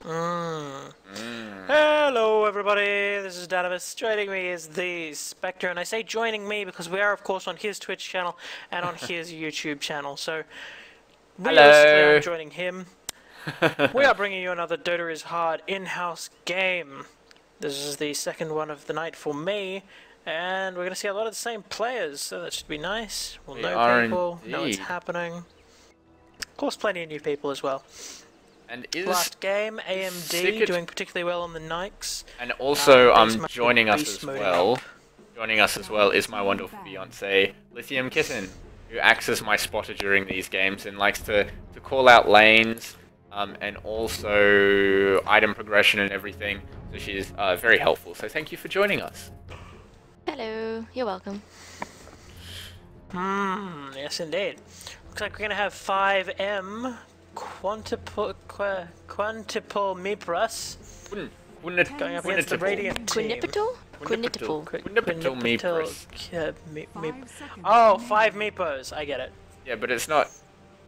Mm. Hello everybody, this is Danavis. Joining me is The.Spectre, and I say joining me because we are of course on his Twitch channel and on his YouTube channel, so realistically I'm joining him. We are bringing you another Dota is Hard in-house game. This is the second one of the night for me, and we're going to see a lot of the same players, so that should be nice. We'll know people, know what's happening. Of course plenty of new people as well. And last game, AMD doing particularly well on the Nikes. And also, joining us as well. Joining us as well is my wonderful fiance, Lithium Kitten, who acts as my spotter during these games and likes to call out lanes, and also item progression and everything. So she's very helpful. So thank you for joining us. Hello, you're welcome. Yes indeed. Looks like we're gonna have 5M. Quantiple Meepros going up against the Radiant team. Quintuple Meepros. Oh, 5 Meepos, I get it. Yeah, but it's not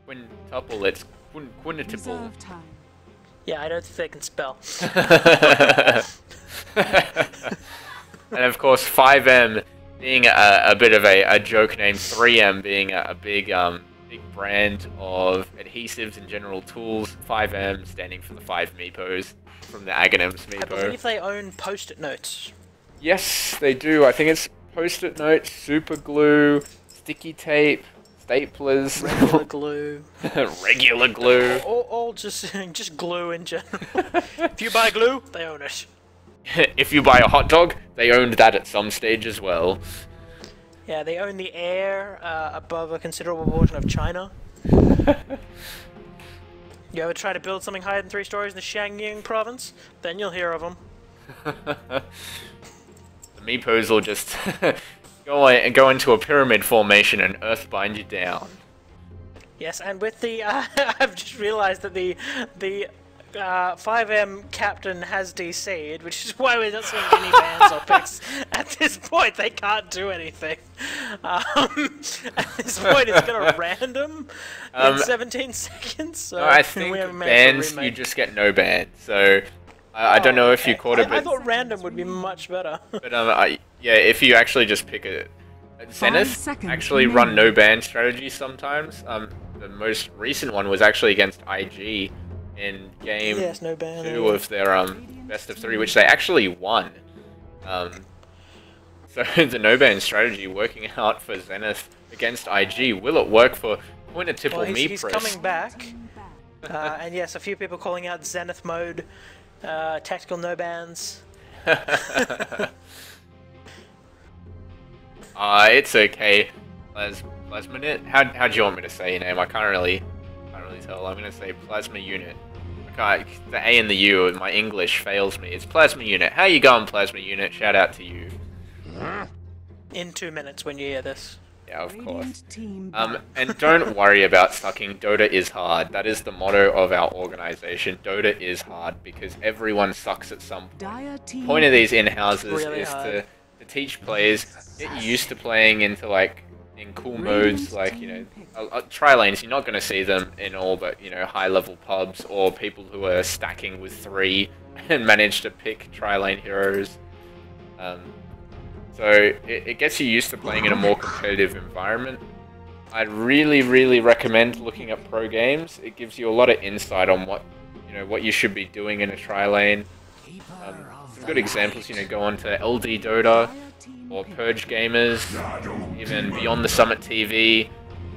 quintuple, it's quintuple. Yeah, I don't think they can spell. And of course 5M being a bit of a joke name, 3M being a big brand of adhesives and general tools, 5M standing for the 5 Meepos from the Aghanim's Meepo. I believe they own post-it notes. Yes, they do. I think it's post-it notes, super glue, sticky tape, staplers, regular glue. Regular glue. All just glue in general. If you buy glue, they own it. If you buy a hot dog, they owned that at some stage as well. Yeah, they own the air above a considerable portion of China. You ever try to build something higher than 3 stories in the Shangying province? Then you'll hear of them. The Meepos will just go into a pyramid formation and earthbind you down. Yes, and with the I've just realised that the 5M captain has DC'd, which is why we're not seeing any bans or picks. At this point, they can't do anything. At this point, it's going to random in 17 seconds. So no, I think bans, you just get no ban. So I don't know if you caught it, but I thought random would be much better. But yeah, if you actually just pick a Zenith, actually run no ban strategy sometimes. The most recent one was actually against IG. In game 2 of their best of 3, which they actually won. So the no-ban strategy working out for Zenith against IG. Will it work for Quintuple Meepros? He's coming back. And yes, a few people calling out Zenith mode, tactical no-bans. It's okay. Plasminute? How do you want me to say your name? I can't really tell. I'm gonna say Plasma Unit. Okay, the A and the U, my English fails me. It's Plasma Unit. How you going, Plasma Unit? Shout out to you. In 2 minutes when you hear this. Yeah, of course. And don't worry about sucking. Dota is hard. That is the motto of our organization. Dota is hard because everyone sucks at some point. The point of these in-houses really is to teach players, get used to playing into in cool modes, like, you know, tri-lanes, you're not going to see them in all but, you know, high-level pubs or people who are stacking with 3 and manage to pick tri-lane heroes. So it gets you used to playing in a more competitive environment. I'd really recommend looking at pro games. It gives you a lot of insight on what you should be doing in a tri-lane. Some good examples, you know, go on to LD Dota, or Purge Gamers, even Beyond the Summit TV,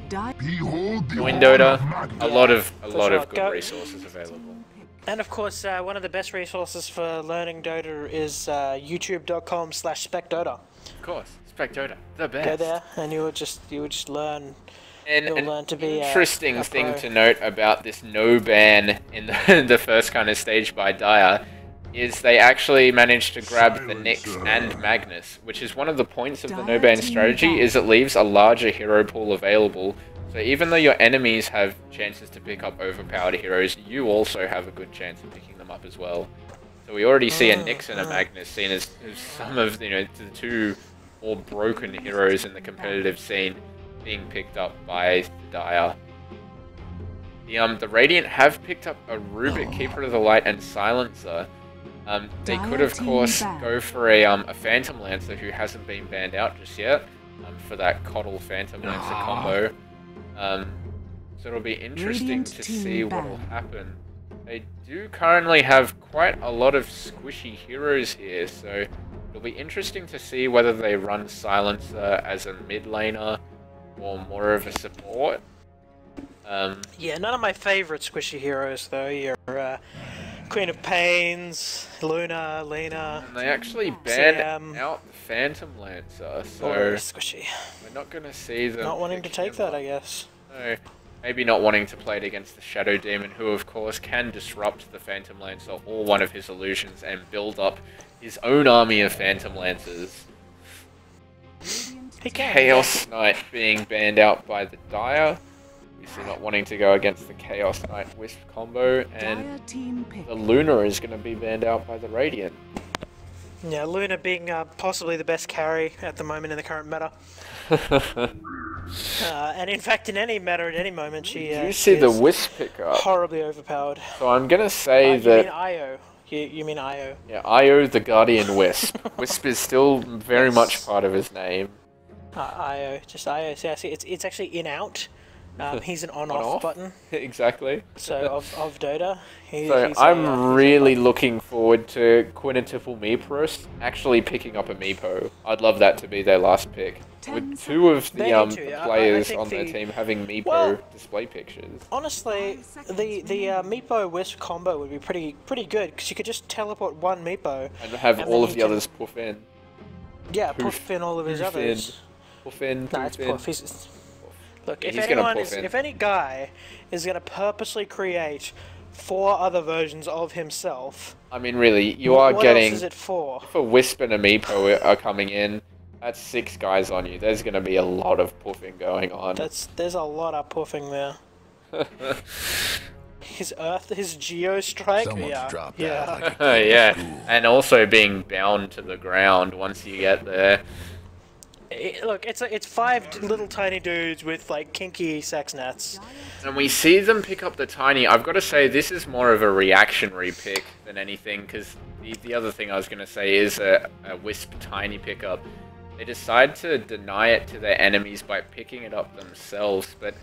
Join Dota, a lot of good resources available. And of course, one of the best resources for learning Dota is youtube.com/SpecDota. Of course, SpecDota, the best. Go there, and you would just learn. And you'll learn to be interesting thing to note about this no ban in the first kind of stage by Dire is they actually managed to grab the Nyx and Magnus, which is one of the points of the no-ban strategy, is it leaves a larger hero pool available. So even though your enemies have chances to pick up overpowered heroes, you also have a good chance of picking them up as well. So we already see a Nyx and a Magnus seen as some of, you know, the 2 more broken heroes in the competitive scene being picked up by Dire. The Radiant have picked up a Rubik, Keeper of the Light, and Silencer. They could, of course, go for a Phantom Lancer who hasn't been banned out just yet, for that Coddle Phantom Lancer combo. So it'll be interesting to see what will happen. They do currently have quite a lot of squishy heroes here, so it'll be interesting to see whether they run Silencer as a mid laner or more of a support. Yeah, none of my favorite squishy heroes though. Your Queen of Pains, Luna, Lena. And they actually banned out the Phantom Lancer, so squishy. we're not going to see them. Not wanting to take that, I guess. No, maybe not wanting to play it against the Shadow Demon, who of course can disrupt the Phantom Lancer or one of his illusions and build up his own army of Phantom Lancers. He can. Chaos Knight being banned out by the Dire. Obviously not wanting to go against the Chaos Knight Wisp combo, and the Luna is going to be banned out by the Radiant. Yeah, Luna being possibly the best carry at the moment in the current meta. And in fact, in any meta at any moment, she you see the Wisp pickup. Horribly overpowered. So I'm going to say that... You mean Io. You mean Io. Yeah, Io the Guardian Wisp. Wisp is still very much part of his name. Io, just Io. See, it's actually in-out. He's an on-off button. Exactly. So of DotA. I'm really looking forward to Quintuple Meepro actually picking up a Meepo. I'd love that to be their last pick. With two of the players on their team having Meepo display pictures. Honestly, the Meepo Wisp combo would be pretty good because you could just teleport one Meepo and have all of the others poof in. Yeah, poof in all of his others. Poof in. Nah, it's poof. Look, if any guy is going to purposely create 4 other versions of himself... I mean, really, you are getting... What else is it for? If a Wisp and a Meepo are coming in, that's 6 guys on you. There's going to be a lot of poofing going on. There's a lot of poofing there. His Geostrike? Yeah. Yeah, and also being bound to the ground once you get there. Look, it's 5 little tiny dudes with like kinky sex nets. And we see them pick up the tiny. I've got to say this is more of a reactionary pick than anything, because the other thing I was going to say is a Wisp tiny pickup. They decide to deny it to their enemies by picking it up themselves, but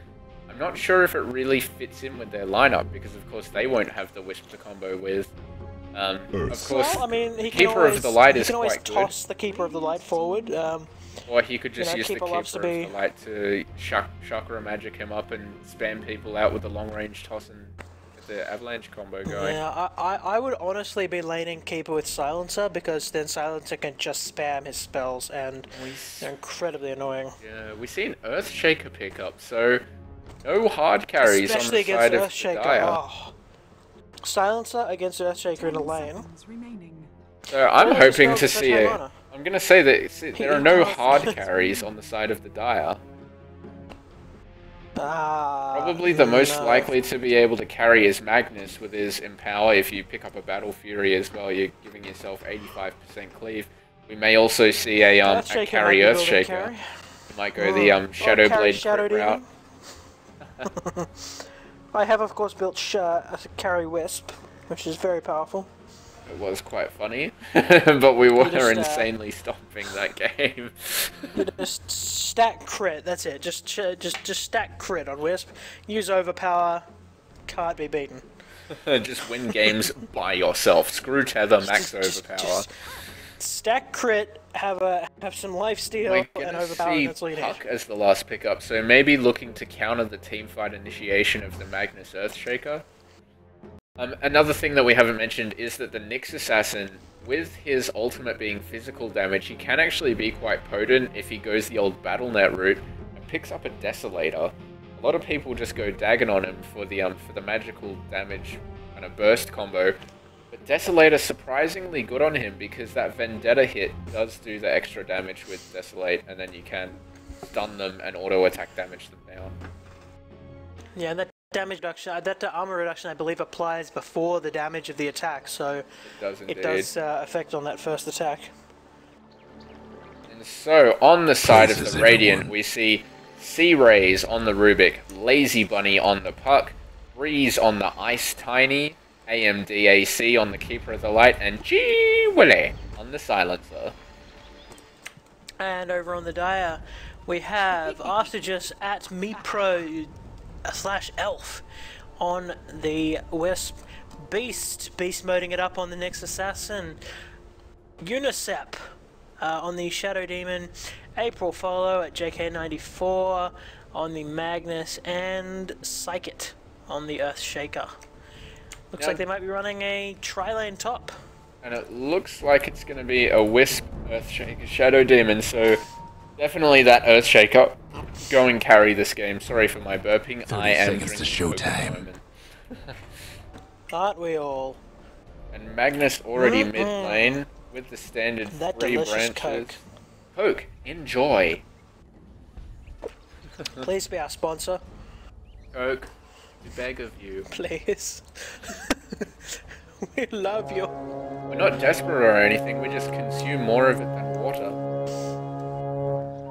I'm not sure if it really fits in with their lineup, because of course they won't have the Wisp to combo with. Of course, well, I mean, Keeper of the Light is quite good. He can always toss the Keeper of the Light forward. Or he could just use the Keeper of the Light to chakra magic him up and spam people out with the long range toss and get the avalanche combo going. Yeah, I would honestly be laning Keeper with Silencer, because then Silencer can just spam his spells and they're incredibly annoying. Yeah, we see an Earthshaker pickup, so no hard carries especially on the side of Earthshaker. the Dire. Oh. Silencer against Earthshaker in a lane. So I'm hoping to see a... I'm going to say that there are no hard carries on the side of the Dire. Probably the most likely to be able to carry is Magnus with his Empower. If you pick up a Battle Fury as well, you're giving yourself 85% cleave. We may also see a carry Earthshaker. You might go the Shadowblade crit route. I have of course built a carry Wisp, which is very powerful. It was quite funny, but we were insanely stomping that game. Just stack crit, that's it. Just stack crit on Wisp. Use overpower, can't be beaten. Just win games by yourself. Screw tether, max overpower. Just stack crit, have some lifesteal, and overpower, and that's all you need. Puck as the last pickup, so maybe looking to counter the teamfight initiation of the Magnus Earthshaker. Another thing that we haven't mentioned is that the Nyx Assassin, with his ultimate being physical damage, he can actually be quite potent if he goes the old Battle.net route and picks up a Desolator. A lot of people just go Dagon on him for the magical damage and a burst combo, but Desolator surprisingly good on him because that Vendetta hit does do the extra damage with Desolate, and then you can stun them and auto attack damage them down. Yeah, and that damage reduction, that armor reduction, I believe, applies before the damage of the attack, so it does affect on that first attack. And so, on the side of the Radiant, we see Sea Rays on the Rubik, Lazybunny on the Puck, Freeze on the Ice Tiny, AMDAC on the Keeper of the Light, and Cheewilly on the Silencer. And over on the DotA, we have Artigus at Meepro / Elf on the Wisp, beast moding it up on the Nyx Assassin, Unusep on the Shadow Demon, April Folo at JK94 on the Magnus, and XXxCYKETxXx on the Earthshaker. Looks like they might be running a tri-lane top. And it looks like it's going to be a Wisp, Earthshaker, Shadow Demon, so definitely that Earthshaker. Go and carry this game. Sorry for my burping. I am drinking to showtime. Aren't we all? And Magnus already mid lane with the standard That 3 delicious branches. Coke. Coke, enjoy. Please be our sponsor. Coke, we beg of you. Please. We love you. We're not desperate or anything, we just consume more of it than water.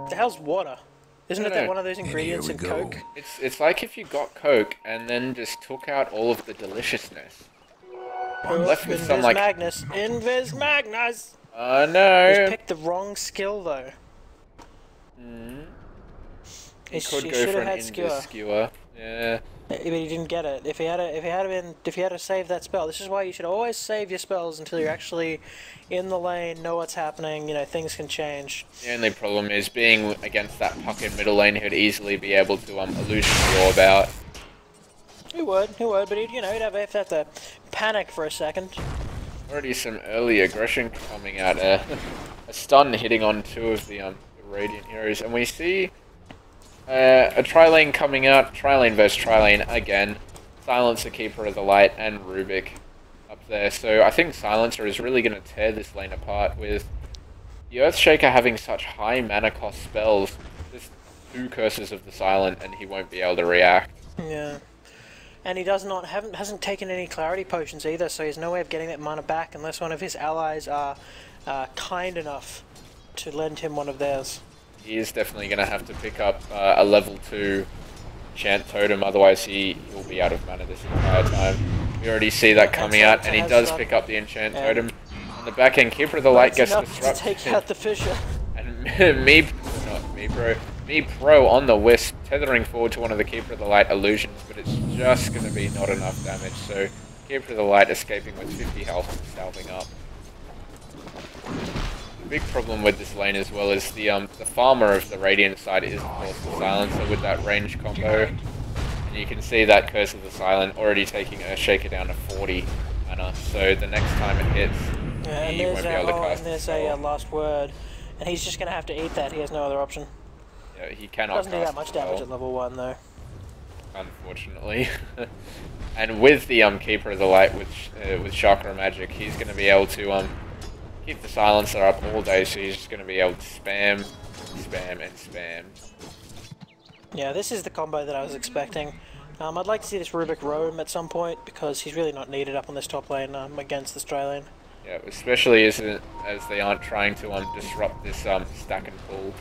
The hell's water? Isn't it No. that one of those ingredients in here we go. Coke? It's like if you got Coke and then just took out all of the deliciousness. Left with some like... Magnus. Invis Magnus! Oh He's no! picked the wrong skill though. He could he go should for have an had skewer. Invis Skewer. Yeah. But he didn't get it. If he had to save that spell, this is why you should always save your spells until you're actually in the lane, know what's happening. You know, things can change. The only problem is being against that puck in middle lane, he'd easily be able to illusion orb out. He would, but he'd have to panic for a second. Already some early aggression coming out. A stun hitting on 2 of the Radiant heroes, and we see a tri-lane coming out. Tri-lane versus tri-lane again. Silencer, Keeper of the Light, and Rubik up there. So I think Silencer is really going to tear this lane apart with the Earthshaker having such high mana cost spells. Just 2 Curses of the Silent, and he won't be able to react. Yeah. And he hasn't taken any clarity potions either, so he has no way of getting that mana back unless one of his allies are kind enough to lend him one of theirs. He is definitely going to have to pick up a level 2 Enchant Totem, otherwise he'll be out of mana this entire time. We already see that coming out, and he does pick up the Enchant Totem. On the back end, Keeper of the Light gets disrupted. To take out the fissure. And Meepro on the Wisp, tethering forward to one of the Keeper of the Light illusions, but it's just going to be not enough damage, so Keeper of the Light escaping with 50 health and salving up. The big problem with this lane as well is the farmer of the Radiant side is of course the Silencer with that range combo. And you can see that Curse of the Silent already taking Earthshaker down to 40 mana, so the next time it hits, he won't be able to cast and there's a last word, and he's just going to have to eat that, he has no other option. Yeah, he cannot Doesn't do cast that much damage at level 1 though. Unfortunately. And with the Keeper of the Light with Chakra Magic, he's going to be able to keep the Silencer up all day, so he's just going to be able to spam, and spam. Yeah, this is the combo that I was expecting. I'd like to see this Rubik roam at some point, because he's really not needed up on this top lane against this tri lane. Yeah, especially as they aren't trying to disrupt this stack and pull.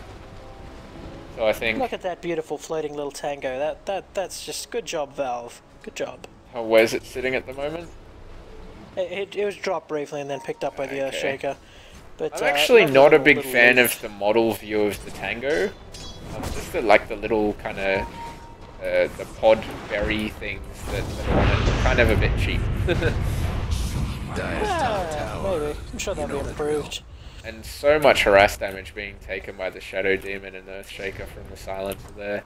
So I think... Look at that beautiful floating little tango. That's just good job, Valve. Good job. Where's it sitting at the moment? It was dropped briefly and then picked up by the Earthshaker. But I'm actually not a big little fan leaf. of the model view of the tango. Just the little kind of the pod berry things that are on it. Kind of a bit cheap. Maybe. I'm sure they'll be improved. And so much harass damage being taken by the Shadow Demon and Earthshaker from the Silencer there.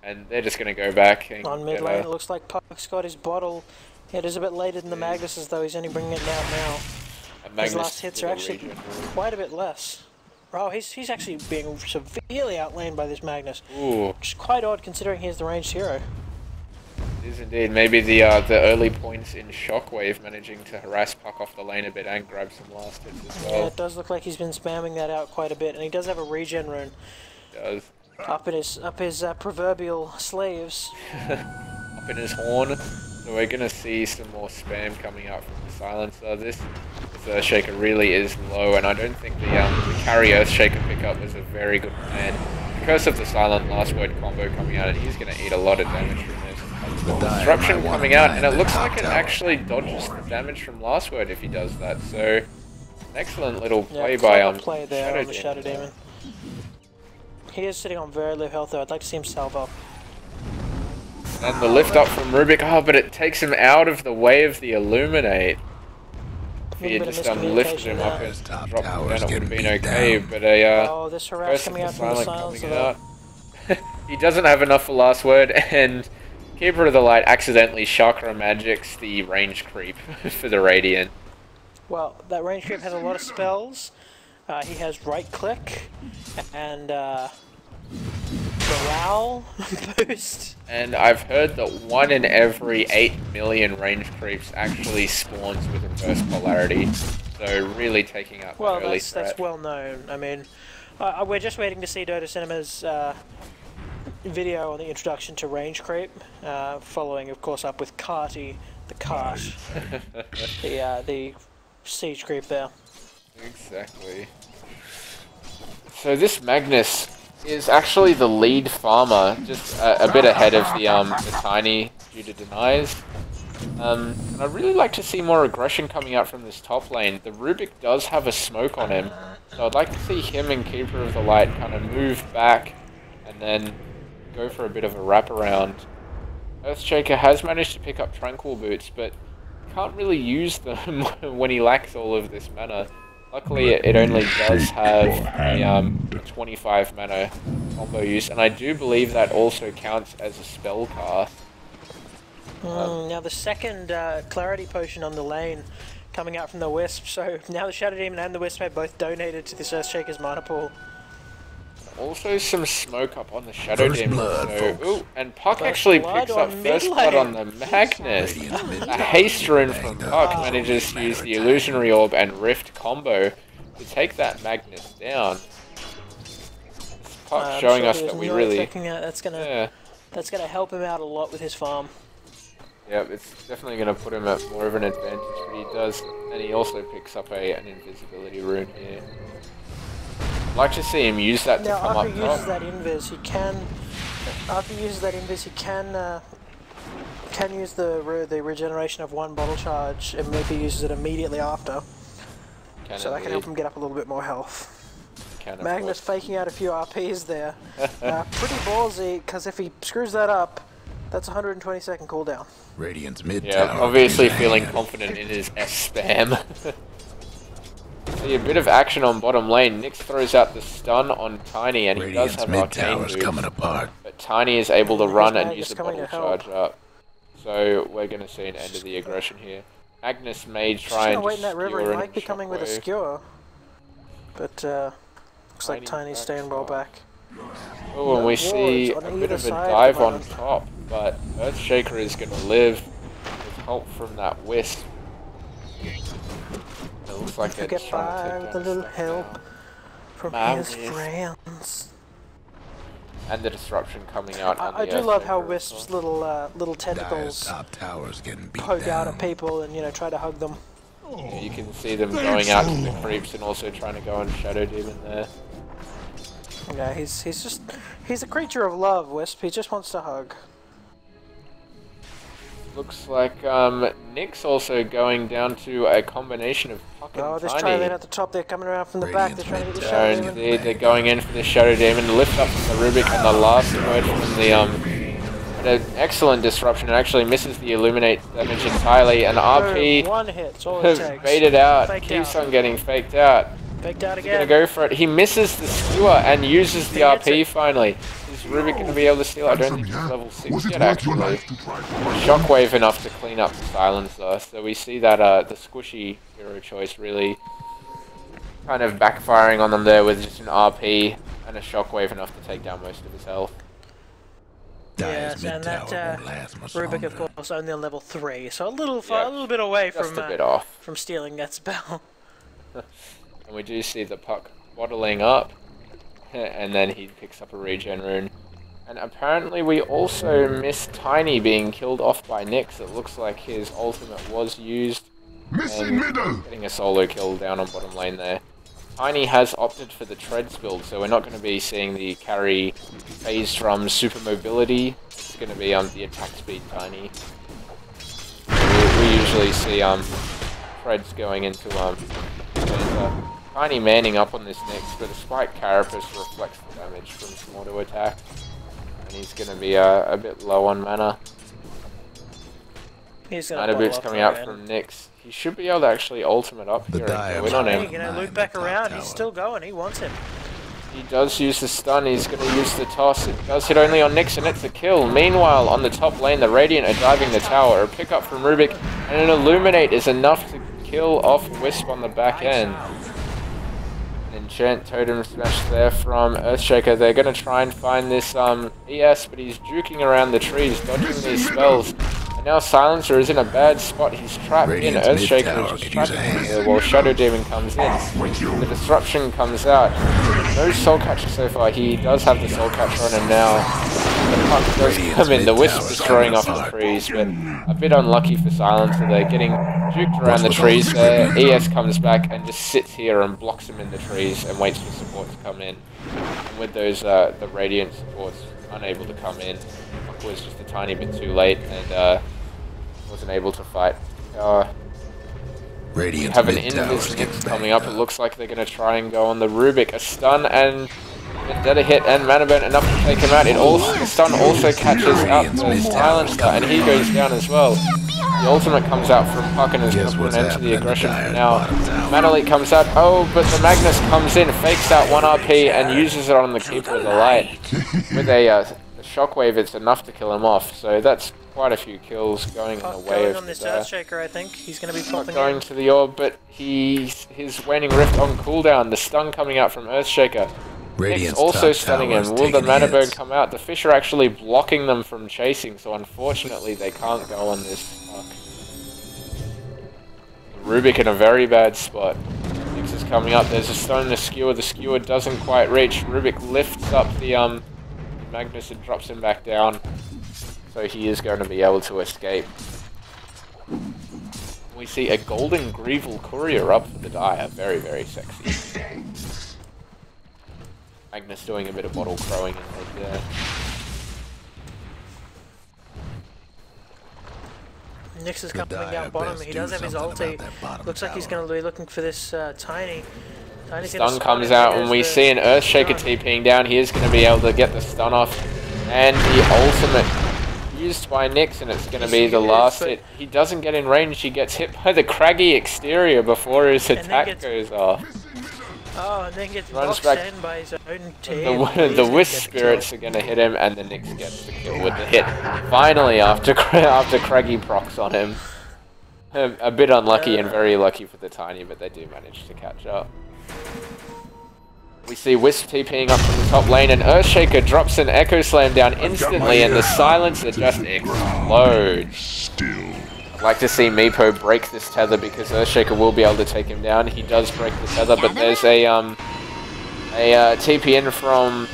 And they're just going to go back and on mid lane, it looks like Puck's got his bottle. It is a bit later than the Magnus, though he's only bringing it down now. His last hits are actually quite a bit less. Oh, he's actually being severely outlaned by this Magnus. Ooh. Which is quite odd considering he's the ranged hero. It is indeed. Maybe the early points in Shockwave managing to harass Puck off the lane a bit and grab some last hits as well. Yeah, it does look like he's been spamming that out quite a bit, and he does have a regen rune. He does. Up his proverbial sleeves. Up in his horn. So we're going to see some more spam coming out from the Silencer. This Earthshaker really is low, and I don't think the carry Earthshaker pickup was a very good plan. The Curse of the Silent last word combo coming out, and he's going to eat a lot of damage from this. Disruption coming out, and it looks like it actually dodges the damage from last word if he does that. So, an excellent little play by play there on the Shadow Demon. He is sitting on very low health though. I'd like to see him salve up. And the lift up from Rubik. Oh, but it takes him out of the way of the Illuminate. If he had just lifted him up and dropped him down, it would have been okay. But a this harass coming out from the silence. He doesn't have enough for last word, and Keeper of the Light accidentally chakra magics the range creep for the Radiant. Well, that range creep has a lot of spells. He has right click and morale boost. And I've heard that 1 in every 8 million range creeps actually spawns with inverse polarity. So really taking out the early threat. That's well known. I mean, we're just waiting to see DotA Cinema's video on the introduction to range creep, following of course up with Carty, the cart, the siege creep there. Exactly. So this Magnus is actually the lead farmer, just a bit ahead of the Tiny due to denies. And I'd really like to see more aggression coming out from this top lane. The Rubik does have a smoke on him, so I'd like to see him and Keeper of the Light kind of move back and then go for a bit of a wraparound. Earthshaker has managed to pick up Tranquil Boots, but can't really use them when he lacks all of this mana. Luckily, it only does have a 25 mana combo use, and I do believe that also counts as a spell cast. Now the second Clarity Potion on the lane coming out from the Wisp, so now the Shadow Demon and the Wisp have both donated to this Earthshaker's mana pool. Also some smoke up on the Shadow Demon, ooh, and Puck actually picks up first blood on the Magnus. A haste rune from Puck manages to use the Illusionary Orb and Rift combo to take that Magnus down. Puck showing us that we really... That's gonna help him out a lot with his farm. Yep, it's definitely going to put him at more of an advantage, but he does, and he also picks up an invisibility rune here. I'd like to see him use that to come up top. After he uses that invis, he can use the regeneration of 1 bottle charge, and if he uses it immediately after. So that can help him get up a little bit more health. Magnus faking out a few RPs there. Pretty ballsy, because if he screws that up, that's 120-second cooldown. Radiant's mid tower. Yeah, obviously feeling confident in his S-spam. See a bit of action on bottom lane. Nyx throws out the stun on Tiny, and he does have arcane boost, but Tiny is able to run and use the bottle charge up. So we're going to see an end of the aggression here. Magnus may try and wait in that river. He skewer might be coming with a skewer, but looks like Tiny's staying well back. Oh, and we see a bit of a dive on top, but Earthshaker is going to live with help from that Wisp. It looks like they're get by with a little help from his friends. And the disruption coming out. I do love how Wisp's little tentacles poke out at people and try to hug them. Yeah, you can see them going out to the creeps and also trying to go on Shadow Demon there. Yeah, he's a creature of love, Wisp. He just wants to hug. Looks like Nyx also going down to a combination of Puck and Tiny. This Trident at the top, they're coming around from the back, they're trying to get the Shadow Demon. Indeed, they're going in for the Shadow Demon, lift up from the Rubik, and the last word from the an excellent disruption. It actually misses the Illuminate damage entirely, and RP one hit, all it takes. baited out, keeps on getting faked out. Faked out again. He's gonna go for it. He misses the skewer and uses the RP finally. Is Rubik going to be able to steal? I don't think he's level 6 yet, actually. Shockwave enough to clean up the silencer. So we see that the squishy hero choice really kind of backfiring on them there with just an RP and a shockwave enough to take down most of his health. Yes, and that Rubik, of course, only on level 3, so a little bit away from stealing that spell. And we do see the Puck bottling up. And then he picks up a regen rune. And apparently we also missed Tiny being killed off by Nyx. It looks like his ultimate was used. And getting a solo kill down on bottom lane there. Tiny has opted for the Treads build, so we're not going to be seeing the carry phased from Super Mobility. It's going to be the attack speed Tiny. We usually see Treads going into Tiny manning up on this next, but a Spike Carapace reflects the damage from some auto attack. And he's going to be a bit low on mana. Mana Boot's coming out from Nyx. He should be able to actually ultimate up here and go in on him. He's going to loop back around. He's still going. He wants him. He does use the stun. He's going to use the toss. It does hit only on Nyx and it's a kill. Meanwhile, on the top lane, the Radiant are diving the tower. A pickup from Rubik and an Illuminate is enough to kill off Wisp on the back end. An Enchant Totem Smash there from Earthshaker. They're going to try and find this ES, but he's juking around the trees, dodging these spells. And now Silencer is in a bad spot. He's trapped in. Earthshaker is trapped in here while Shadow Demon comes in. The Disruption comes out. No Soul Catcher so far. He does have the Soul Catcher on him now. The puck does come in. The Wisp destroying off the trees, but a bit unlucky for Silencer. They're getting juked around the trees there. ES comes back and just sits here and blocks him in the trees and waits for support to come in. And with those, the Radiant supports unable to come in. Was just a tiny bit too late and wasn't able to fight. We have an Invis Nyx coming up. It looks like they're going to try and go on the Rubik. A stun and Vendetta hit and Mana Burn enough to take him out. The stun also catches out the Silencer and he goes down as well. The ultimate comes out from Puck and is going to put an end to the aggression from now. Mana Leak comes out. Oh, but the Magnus comes in, fakes out 1 RP and uses it on the Keeper of the Light. With a Shockwave, it's enough to kill him off, so that's quite a few kills going in the way of on this Earthshaker. I think he's going to be popping going to the orb, but his Waning Rift on cooldown. The stun coming out from Earthshaker. Nyx also stunning him. Will the Mana Burn come out? The fish are actually blocking them from chasing, so unfortunately they can't go on this puck. Rubik in a very bad spot. Nyx is coming up. There's a stun and a skewer. The skewer doesn't quite reach. Rubik lifts up the Magnus and drops him back down, so he is going to be able to escape. We see a Golden Greevel Courier up for the Dire, very, very sexy. Magnus doing a bit of bottle crowing in mid there. Nyx is coming down bottom. He does have his ulti. Looks like he's going to be looking for this Tiny. Stun comes out and we see an Earthshaker TPing down. He is going to be able to get the stun off. And the ultimate used by Nyx, and it's going to be the last hit. He doesn't get in range. He gets hit by the craggy exterior before his attack goes off. Oh, and then gets boxed in by his own team. The Wisp Spirits are going to hit him, and the Nyx gets the kill with the hit. Finally, after craggy procs on him. A bit unlucky and very lucky for the Tiny, but they do manage to catch up. We see Wisp TPing up from the top lane, and Earthshaker drops an Echo Slam down instantly, and the Silencer just explodes. I'd like to see Meepro break this tether because Earthshaker will be able to take him down. He does break the tether, but there's a TP in from...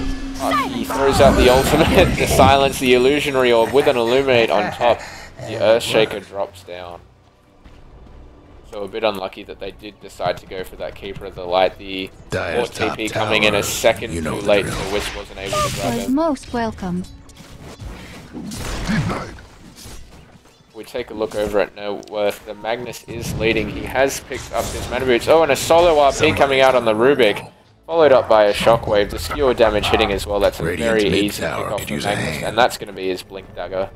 he throws out the ultimate to silence the Illusionary Orb with an Illuminate on top. The Earthshaker drops down. So a bit unlucky that they did decide to go for that Keeper of the Light. The Fort TP coming in a second too late, so Wisp wasn't able to grab him. Most welcome. We take a look over at No Worth. The Magnus is leading. He has picked up his Mana Boots. Oh, and a solo RP coming out on the Rubik. Followed up by a Shockwave. The skewer damage hitting as well. That's a very easy pick off for Magnus. And that's going to be his Blink Dagger.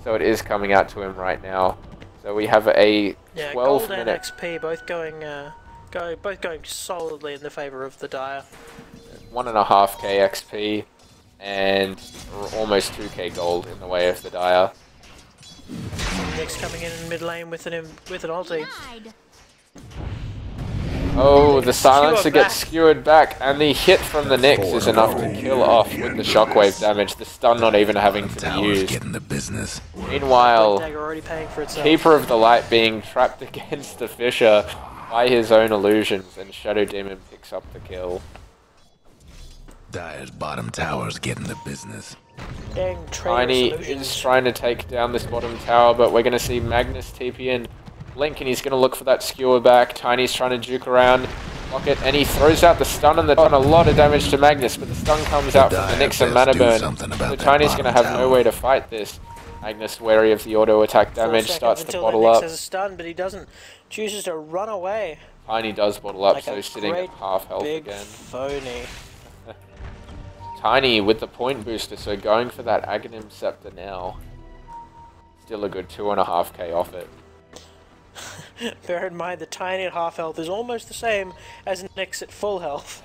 So it is coming out to him right now. So we have a 12 gold minute... and XP both going solidly in the favor of the Dire. 1.5k XP and almost 2k gold in the way of the Dire. Nyx coming in mid lane with an ulti. Oh, the Silencer gets skewered back, and the hit from the Nyx is enough to kill off with the Shockwave damage, the stun not even having to be used. Meanwhile, Keeper of the Light being trapped against the Fisher by his own illusions, and Shadow Demon picks up the kill. Dire's bottom tower's getting the business. Tiny is trying to take down this bottom tower, but we're going to see Magnus TP in. Blink, and he's going to look for that skewer back. Tiny's trying to juke around. Block it, and he throws out the stun and a lot of damage to Magnus, but the stun comes out from the Nyx and Mana Burn. So Tiny's going to have no way to fight this. Magnus, wary of the auto attack damage, starts to bottle up. Has a stun, but he doesn't. Chooses to run away. Tiny does bottle up, like so he's sitting at half health big again. Phony. Tiny with the point booster, so going for that Aghanim Scepter now. Still a good 2.5k off it. Bear in mind, the Tiny at half health is almost the same as Nyx at full health.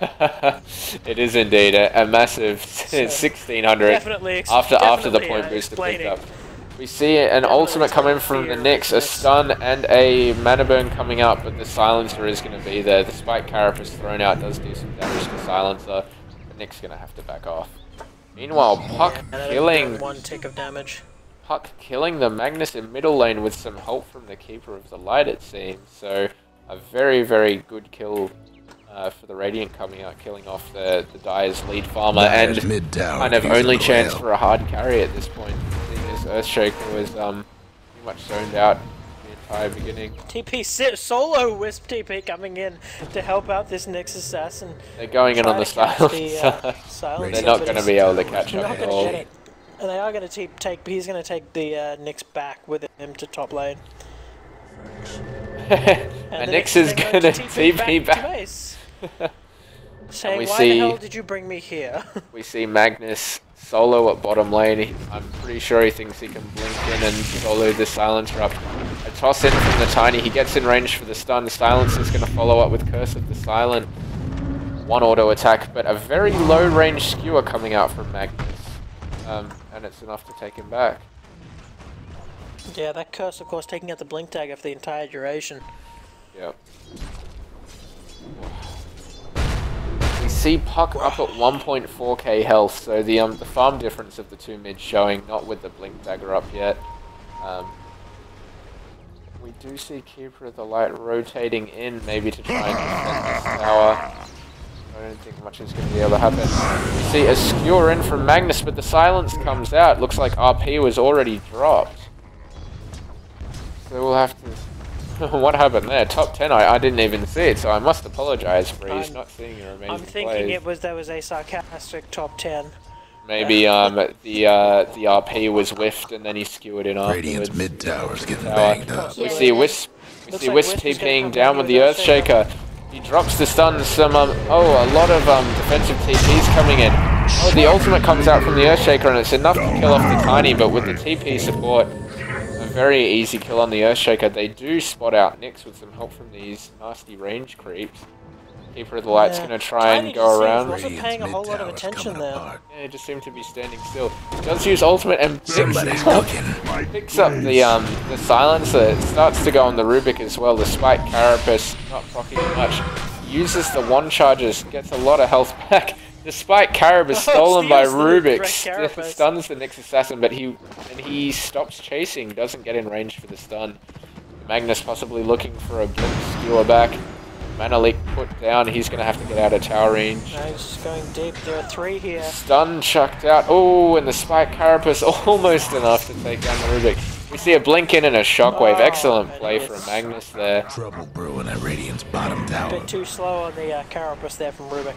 It is indeed a massive 1600 definitely after the point booster picked up. We see an ultimate coming from the Nyx, a stun and a mana burn coming out, but the silencer is going to be there. The Spike Carapace thrown out does do some damage to silencer. The Nyx going to have to back off. Meanwhile, Puck killing one tick of damage. Puck killing the Magnus in middle lane with some help from the Keeper of the Light, it seems. So a very, very good kill for the Radiant coming out, killing off the Dire's lead farmer, and kind of only chance for a hard carry at this point. Earthshaker was pretty much zoned out the entire beginning. TP solo Wisp TP coming in to help out this Nyx assassin. They're going in on the silencer. They're not going to be able to catch up at all. And they are going to take. He's going to take the Nyx back with him to top lane. and Nyx is going to TP back. Saying, why the hell did you bring me here? We see Magnus solo at bottom lane. I'm pretty sure he thinks he can blink in and solo the silencer up. A toss in from the Tiny. He gets in range for the stun. Silencer's going to follow up with Curse of the Silent. One auto attack, but a very low range skewer coming out from Magnus. And it's enough to take him back. Yeah, that Curse, of course, taking out the blink tag for the entire duration. Yep. We see Puck up at 1.4k health, so the farm difference of the two mids showing, not with the blink dagger up yet. We do see Keeper of the Light rotating in, maybe to try and defend this tower. I don't think much is going to be able to happen. We see a skewer in from Magnus, but the silence comes out. Looks like RP was already dropped. So we'll have to... What happened there? Top 10, I didn't even see it, so I must apologize for not seeing your amazing I'm thinking there was a sarcastic top 10. Maybe the RP was whiffed and then he skewered in afterwards. Radiant's mid tower's getting banged up. We see Wisp TPing down with the Earthshaker. He drops the stun. A lot of defensive TPs coming in. Oh, the ultimate comes out from the Earthshaker and it's enough to kill off the Tiny, but with the TP support, a very easy kill on the Earthshaker. They do spot out Nyx with some help from these nasty range creeps. Keeper of the Light's going to try and go around. Wasn't paying a whole lot of attention there. Yeah, it just seemed to be standing still. Does use ultimate and picks up the silencer. It starts to go on the Rubik as well. The Spike Carapace not proccing much. Uses the one charges, gets a lot of health back. The Spike Carapace stolen by Rubik stuns the Nyx assassin, but he stops chasing, doesn't get in range for the stun. Magnus possibly looking for a blink skewer back. Mana leak put down, he's going to have to get out of tower range. No, he's just going deep, there are 3 here. Stun chucked out, oh, and the Spike Carapace almost enough to take down the Rubik. We see a blink in and a shockwave, excellent play from Magnus there. Trouble brewing at Radiant's bottom tower. A bit too slow on the Carapace there from Rubik.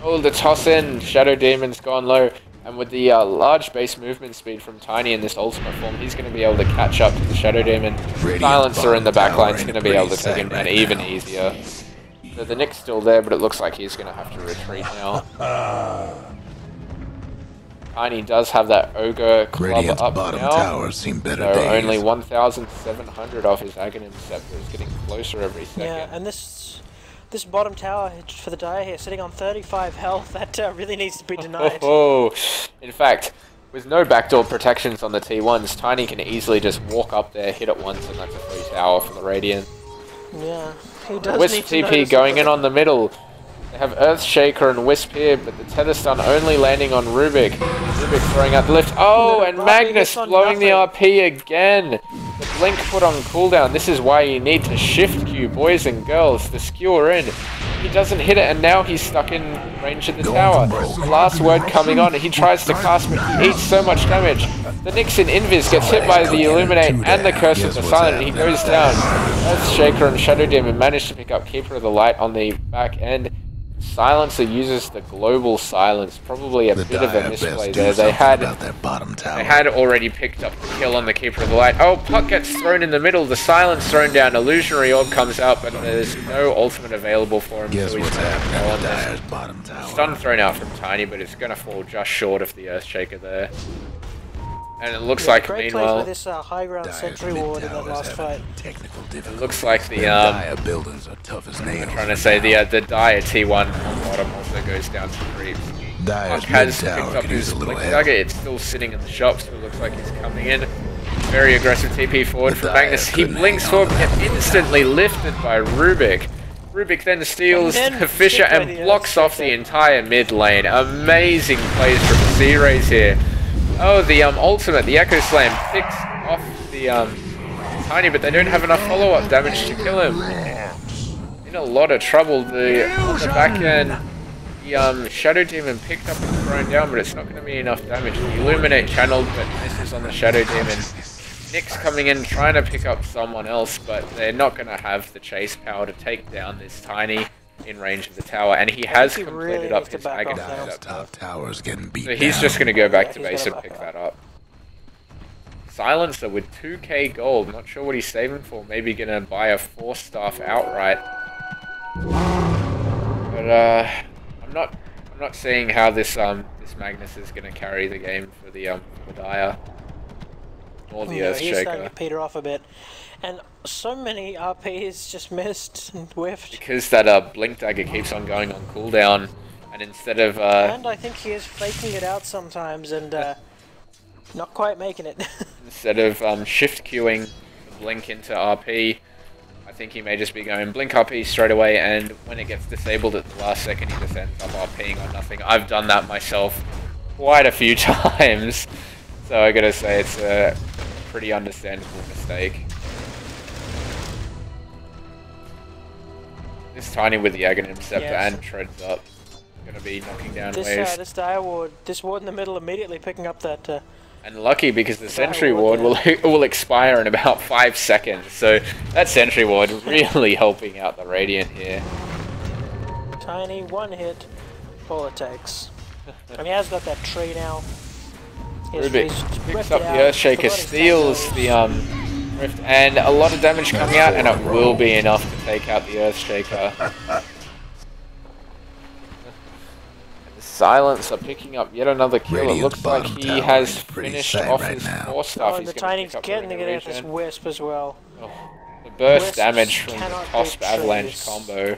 Oh, the toss in, Shadow Demon's gone low. And with the large base movement speed from Tiny in this ultimate form, he's going to be able to catch up to the Shadow Demon. Silencer in the backline is going to be able to take him down even easier. So the Nyx's still there, but it looks like he's going to have to retreat now. Tiny does have that Ogre Club up now, so only 1,700 off his Aghanim Scepter is getting closer every second. Yeah, and this bottom tower for the Dire here, sitting on 35 health, that really needs to be denied. In fact, with no backdoor protections on the T1s, Tiny can easily just walk up there, hit it once, and that's a free tower for the Radiant. Yeah, he does Wisp need to TP going in on the middle. They have Earthshaker and Wisp here, but the tether stun only landing on Rubik. Rubik throwing out the lift. Oh, and Magnus blowing the RP again. The blink put on cooldown. This is why you need to shift Q, boys and girls. The skewer in. He doesn't hit it, and now he's stuck in range of the tower. The last word coming on, he tries to cast, but he eats so much damage. The Nixon Invis gets hit by the Illuminate and the Curse of the Silent, and he goes down. Earthshaker and Shadow Demon manage to pick up Keeper of the Light on the back end. Silencer uses the global silence, probably a bit of a misplay there. They had already picked up the kill on the Keeper of the Light. Oh, Puck gets thrown in the middle, the silence thrown down, Illusionary Orb comes out, but there's no ultimate available for him. So he's stun thrown out from Tiny, but it's going to fall just short of the Earthshaker there. And it looks like, meanwhile, with this high ground sentry ward in that last fight. It looks like the I'm trying to say the Dire T1 on bottom also goes down to creeps. Puck has picked up his Blink Dagger. It's still sitting in the shop, so it looks like he's coming in. Very aggressive TP forward from Magnus. He blinks forward, but gets instantly lifted by Rubik. Rubik then steals the Fissure and blocks off the entire mid lane. Amazing plays from Z-Rays here. Oh, the ultimate, the Echo Slam picks off the Tiny, but they don't have enough follow-up damage to kill him. In a lot of trouble. On the back end, the Shadow Demon picked up and thrown down, but it's not going to be enough damage. The Illuminate channeled, but misses on the Shadow Demon. Nyx coming in, trying to pick up someone else, but they're not going to have the chase power to take down this Tiny in range of the tower, and he has completed up his Aghanim. So he's just going to go back to base and pick that up. Silencer with 2k gold, not sure what he's saving for, maybe going to buy a 4-staff outright. But I'm not seeing how this this Magnus is going to carry the game for the Dire or the Earthshaker. He's starting to peter off a bit. And so many RPs just missed and whiffed. Because that Blink Dagger keeps on going on cooldown, and instead of and I think he is faking it out sometimes and not quite making it. Instead of shift queuing the Blink into RP, I think he may just be going Blink RP straight away, and when it gets disabled at the last second, he just ends up RPing on nothing. I've done that myself quite a few times, so I gotta say it's a pretty understandable mistake. This Tiny with the Aghanim Scepter and treads up. Gonna be knocking down waves. This Dire Ward, this ward in the middle immediately picking up that and lucky because the Sentry Ward will expire in about 5 seconds. So that Sentry Ward really helping out the Radiant here. Tiny one hit, all it takes. And he has got that tree now. Rubik picks up the Earthshaker, steals the Rift, and a lot of damage coming out, and it will be enough to take out the Earthshaker. And the Silence are picking up yet another kill. It looks like he has finished off his 4-staff. And the Tiny's getting to get out this Wisp as well. Oh, the burst damage from the Tosp Avalanche combo.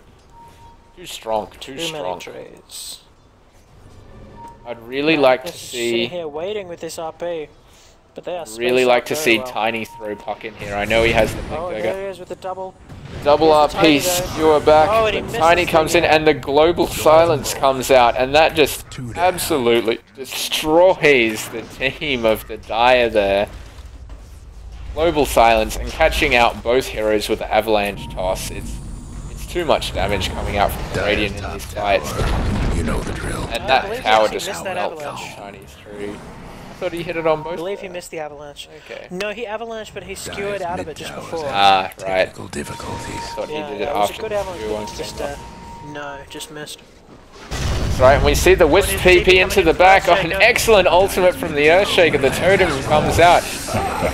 Too strong, too strong. Trades. I'd really like to see. Sitting here waiting with this RP, but they are really like to see Tiny throw Puck in here. I know he has the Blink Dagger. There he is with the double. Double RP, skewer back. Oh, and Tiny comes in, and the global silence comes out, and that just absolutely destroys the team of the Dire there. Global silence and catching out both heroes with the avalanche toss. It's too much damage coming out from the Radiant in these fights. You know the drill. And that tower just melts Tiny's tree. I thought he hit it on both. I believe he missed the avalanche. Okay. No, he avalanched, but he skewered out of it just before. Ah, right. Difficulties. I thought he did it it was after a good the avalanche. Just no, just missed. That's right, and we see the Wisp PP into the back. Oh, an excellent ultimate from the Earthshaker. The Totem comes out.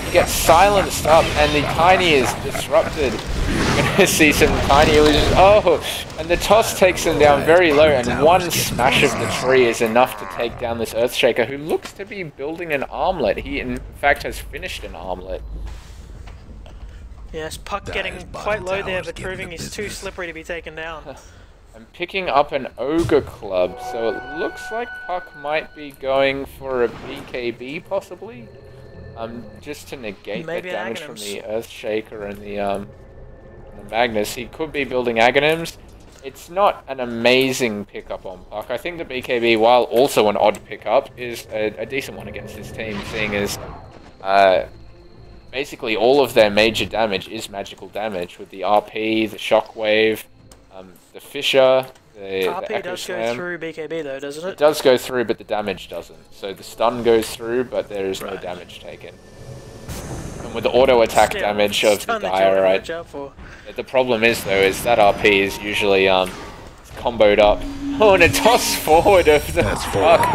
He gets silenced up, and the Tiny is disrupted. We're going to see some Tiny illusions. Oh, and the toss takes him down very low, and one smash of the tree is enough to take down this Earthshaker, who looks to be building an armlet. He, in fact, has finished an armlet. Yes, Puck getting quite low there, but proving he's too slippery to be taken down. I'm picking up an Ogre Club, so it looks like Puck might be going for a BKB, possibly? Just to negate the damage from the Earthshaker and the Magnus. He could be building Aghanims. It's not an amazing pickup on Puck. I think the BKB, while also an odd pickup, is a decent one against his team, seeing as basically all of their major damage is magical damage, with the RP, the Shockwave, The Fissure, the RP Echo does go Slam. through BKB though, doesn't It it? does go through, but the damage doesn't. So the stun goes through, but there is no Right. damage taken. And with the auto attack Still, damage of the stun that you wanna Dire, watch out for. the problem is though, is that RP is usually comboed up. Oh, and a toss forward of the Puck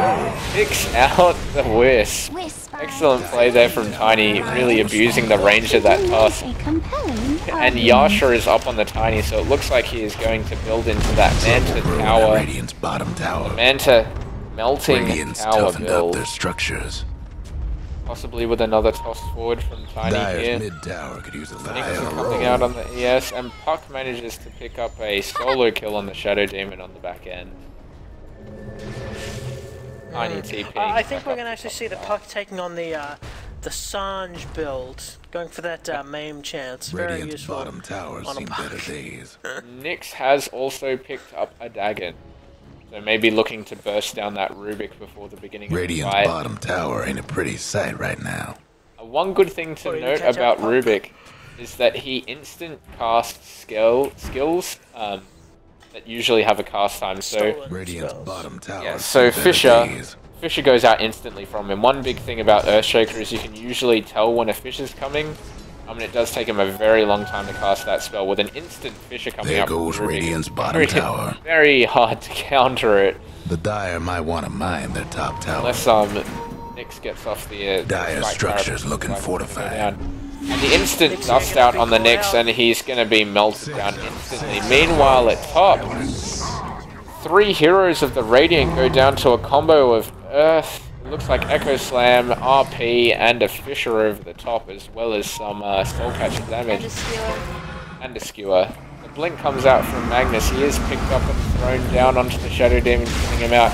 picks out the Wisp. Excellent play there from Tiny, really abusing the range of that toss. And Yasha is up on the Tiny, so it looks like he is going to build into that Manta tower. Radiant's bottom tower. Manta melting Radiant's tower toughened up build. their structures. Possibly with another toss forward from Tiny Dyer's here. mid tower could use a little Nix higher coming out on the ES, and Puck manages to pick up a solo kill on the Shadow Demon on the back end. Tiny TP. I think we're gonna actually see the Puck taking on the Sange build, going for that MAME chance. Very Radiant's useful. bottom tower on a seen Puck. better days. Nix has also picked up a Dagon, so maybe looking to burst down that Rubik before the beginning of the Radiant's fight. bottom tower ain't a pretty sight right now. One good thing to Oh, you note catch about up, Puck? Rubik is that he instant casts skills that usually have a cast time. So Stolen Radiant's spells. bottom tower yeah, seen so better Fissure days. goes out instantly from him. One big thing about Earthshaker is you can usually tell when a fish is coming. I mean, it does take him a very long time to cast that spell. With an instant Fissure coming There up, goes from Rubik, Radiant's it's bottom tower. very hard to counter it The Dire might want to mine their top tower. unless Nix gets off the Dire strike structure's parapet. looking Like, it's gonna go fortified. down. And the instant Nix dust gonna out be on the caught Nix, out. and he's going to be melted down instantly. Meanwhile, at top, 3 heroes of the Radiant go down to a combo of Earth. It looks like Echo Slam, RP, and a Fissure over the top, as well as some Soul Catcher damage. And a Skewer. The Blink comes out from Magnus. He is picked up and thrown down onto the Shadow Demon, killing him out.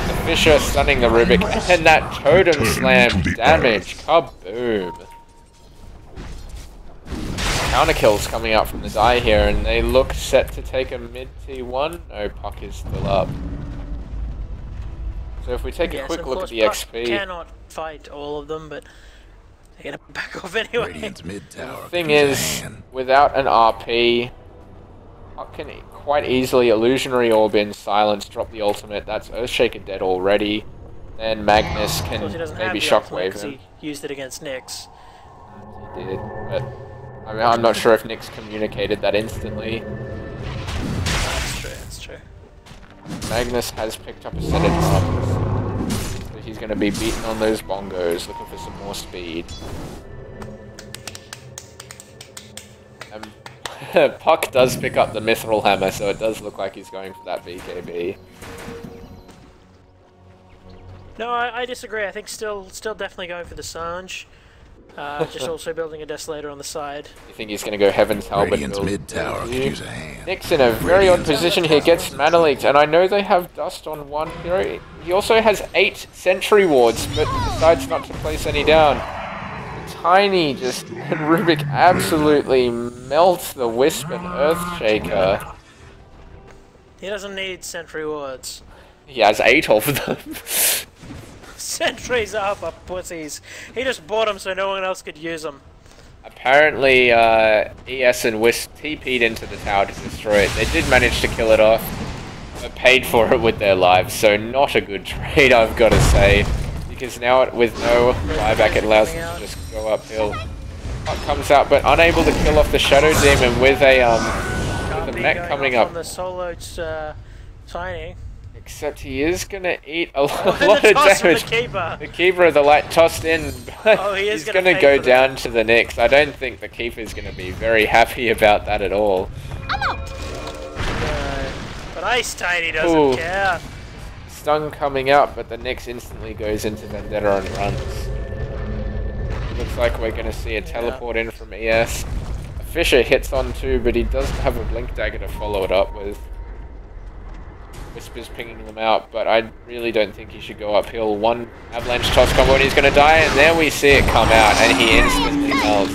The Fissure stunning the Rubik, and that Totem Slam damage. Kaboom. Counter kills coming out from the die here, and they look set to take a mid T1. No, Puck is still up. So if we take a Yes, quick of look at course, the Puck XP, cannot fight all of them, but they're gonna back off anyway. Radiant's mid tower. the thing could use a is, hand. without an RP, Puck can quite easily Illusionary Orb in, silence, drop the ultimate. That's Earthshaker dead already. Then Magnus Of course, can he doesn't have maybe the ultimate Shockwave 'cause him. he used it against Nyx. He did, but I mean, I'm not sure if Nyx communicated that instantly. That's true, that's true. Magnus has picked up a set of drums. So he's going to be beating on those bongos, looking for some more speed. Puck does pick up the Mithril Hammer, so it does look like he's going for that BKB. No, I disagree. I think still definitely going for the Sange. Just also building a Desolator on the side. You think he's going to go Heaven's Halberd Radiant's build? mid tower could use a hand. Nick's in a very odd position here, gets mana leaked, and I know they have dust on one hero. He also has 8 sentry wards, but decides not to place any down. Tiny just Rubik absolutely melts the Wisp and Earthshaker. He doesn't need sentry wards. He has 8 of them. Sentries are for pussies. He just bought them so no one else could use them. Apparently, ES and Wisp TP'd into the tower to destroy it. They did manage to kill it off, but paid for it with their lives, so not a good trade, I've got to say. Because now, with no buyback, it allows them to just go uphill. Puck comes out, but unable to kill off the Shadow Demon with a mech coming on up. the solo Tiny. Except he is gonna eat a lot And the of toss from damage. the keeper. The Keeper of the Light tossed in, but Oh, he is he's gonna gonna pay go for that. down to the Nyx. I don't think the Keeper is gonna be very happy about that at all. But Ice Tiny doesn't Ooh. care. Stun coming out, but the Nyx instantly goes into Vendetta and runs. Looks like we're gonna see a teleport in from ES. Fissure hits on too, but he doesn't have a Blink Dagger to follow it up with. Whisper's pinging them out, but I really don't think he should go uphill. One avalanche toss combo and he's going to die, and there we see it come out, and he instantly melts.